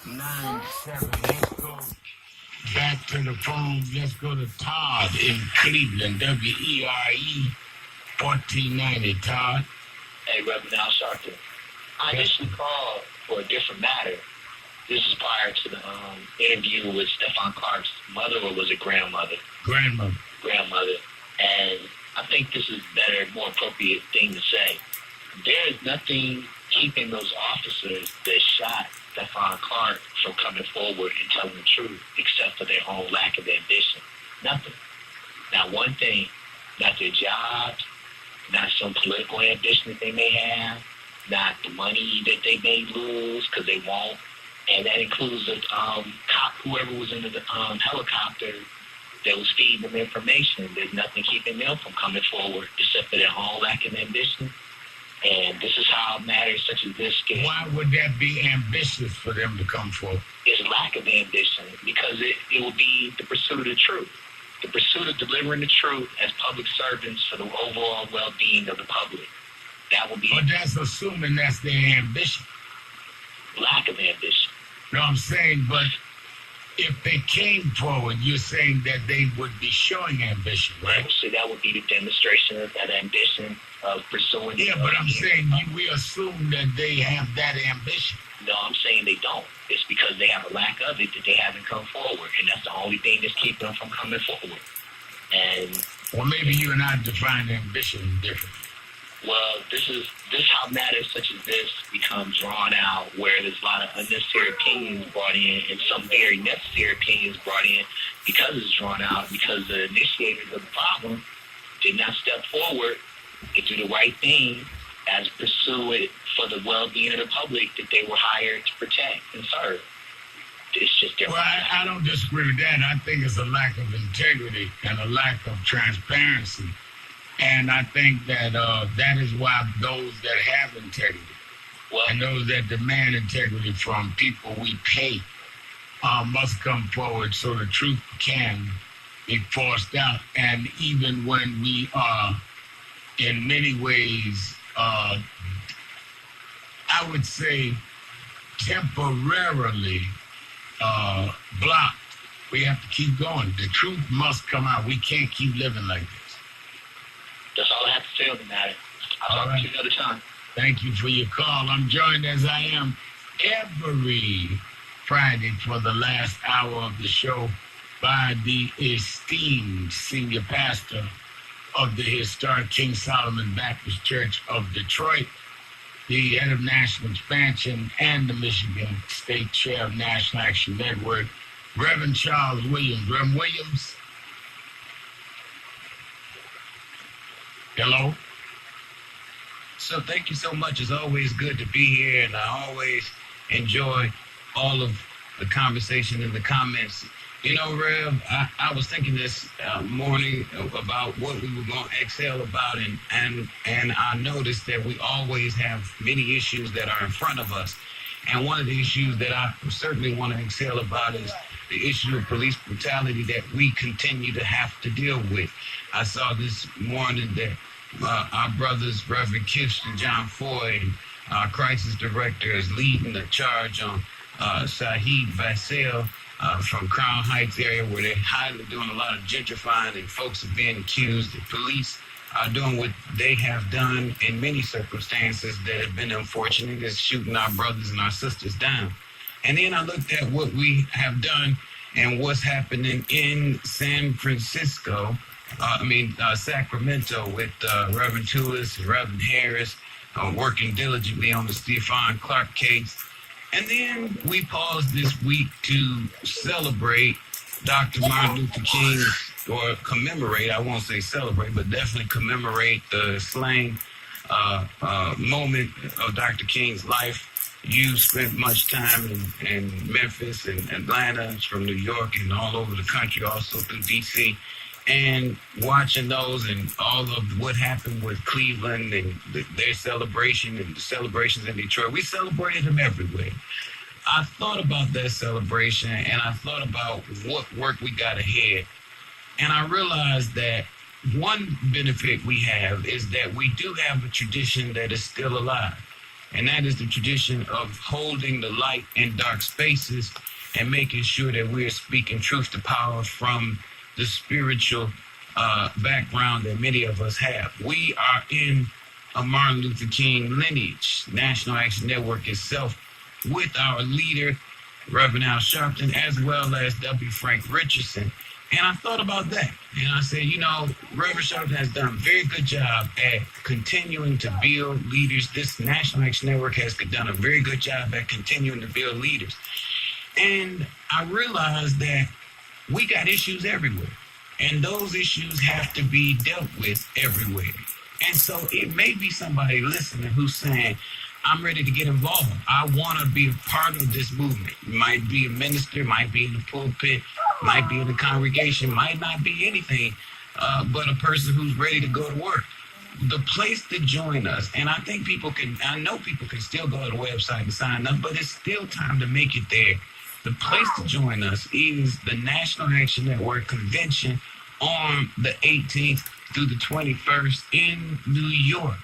9-7. Let's go back to the phone. Let's go to Todd in Cleveland. WERE 1490. Todd. Hey, Reverend Al Sharpton. I initially called for a different matter. This is prior to the interview with Stephon Clark's mother, or was it grandmother? Grandmother. Grandmother. And I think this is better, more appropriate thing to say. There is nothing keeping those officers that shot Stephon Clark from coming forward and telling the truth, except for their own lack of ambition. Nothing. Not one thing. Not their jobs, not some political ambition that they may have, not the money that they may lose because they won't. And that includes the cop, whoever was in the helicopter that was feeding them information. There's nothing keeping them from coming forward except for their own lack of ambition. And this is how matters such as this get. Why would that be ambitious for them to come forward? It's lack of ambition, because it will be the pursuit of the truth. The pursuit of delivering the truth as public servants for the overall well-being of the public. That will be... But that's assuming that's their ambition. Lack of ambition. No, I'm saying, but if they came forward, you're saying that they would be showing ambition, right? So that would be the demonstration of that ambition of pursuing... Yeah, but I'm saying we assume that they have that ambition. No, I'm saying they don't. It's because they have a lack of it that they haven't come forward, and that's the only thing that's keeping them from coming forward. And... Well, maybe you and I define ambition differently. Well, this is how matters such as this become drawn out, where there's a lot of unnecessary opinions brought in and some very necessary opinions brought in because it's drawn out, because the initiators of the problem did not step forward and do the right thing as pursue it for the well-being of the public that they were hired to protect and serve. It's just different. Well, I don't disagree with that. I think it's a lack of integrity and a lack of transparency. And I think that that is why those that have integrity and those that demand integrity from people we pay must come forward so the truth can be forced out. And even when we are, in many ways, I would say temporarily blocked, we have to keep going. The truth must come out. We can't keep living like this. That's all I have to say on the matter. I'll talk to you another time. Thank you for your call. I'm joined, as I am every Friday for the last hour of the show, by the esteemed senior pastor of the historic King Solomon Baptist Church of Detroit, the head of national expansion and the Michigan State Chair of National Action Network, Reverend Charles Williams. Reverend Williams. Hello. So thank you so much. It's always good to be here, and I always enjoy all of the conversation and the comments. You know, Rev, I was thinking this morning about what we were going to exhale about, and I noticed that we always have many issues that are in front of us. And one of the issues that I certainly want to exhale about is the issue of police brutality that we continue to have to deal with. I saw this morning that our brothers, Reverend Kips and John Foy, our crisis director, is leading the charge on Shahid Vassell from Crown Heights area, where they're doing a lot of gentrifying and folks are being accused. The police are doing what they have done in many circumstances that have been unfortunate, is shooting our brothers and our sisters down. And then I looked at what we have done and what's happening in San Francisco, Sacramento, with Reverend Tullis and Reverend Harris working diligently on the Stephon Clark case. And then we paused this week to celebrate Dr. Martin Luther King, or commemorate, I won't say celebrate, but definitely commemorate the slaying moment of Dr. King's life. You spent much time in Memphis and Atlanta, from New York and all over the country, also through D.C., and watching those and all of what happened with Cleveland and their celebration and the celebrations in Detroit. We celebrated them everywhere. I thought about that celebration, and I thought about what work we got ahead. And I realized that one benefit we have is that we do have a tradition that is still alive. and that is the tradition of holding the light in dark spaces and making sure that we're speaking truth to power from the spiritual background that many of us have. We are in a Martin Luther King lineage, National Action Network itself, with our leader, Reverend Al Sharpton, as well as W. Frank Richardson. And I thought about that. And I said, you know, Reverend Sharpton has done a very good job at continuing to build leaders. This National Action Network has done a very good job at continuing to build leaders. And I realized that we got issues everywhere. And those issues have to be dealt with everywhere. And so it may be somebody listening who's saying, I'm ready to get involved. I want to be a part of this movement. Might be a minister, might be in the pulpit, might be in the congregation, might not be anything, but a person who's ready to go to work. The place to join us, and I know people can still go to the website and sign up, but it's still time to make it there. The place to join us is the National Action Network Convention on the 18th through the 21st in New York.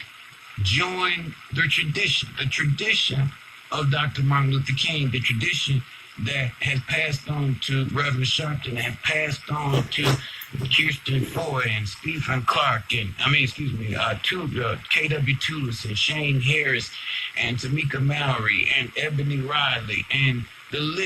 Join the tradition of Dr. Martin Luther King, the tradition that has passed on to Reverend Sharpton, and passed on to Kirsten Ford and Stephen Clark, and K.W. Toulis and Shane Harris and Tamika Mallory and Ebony Riley, and the list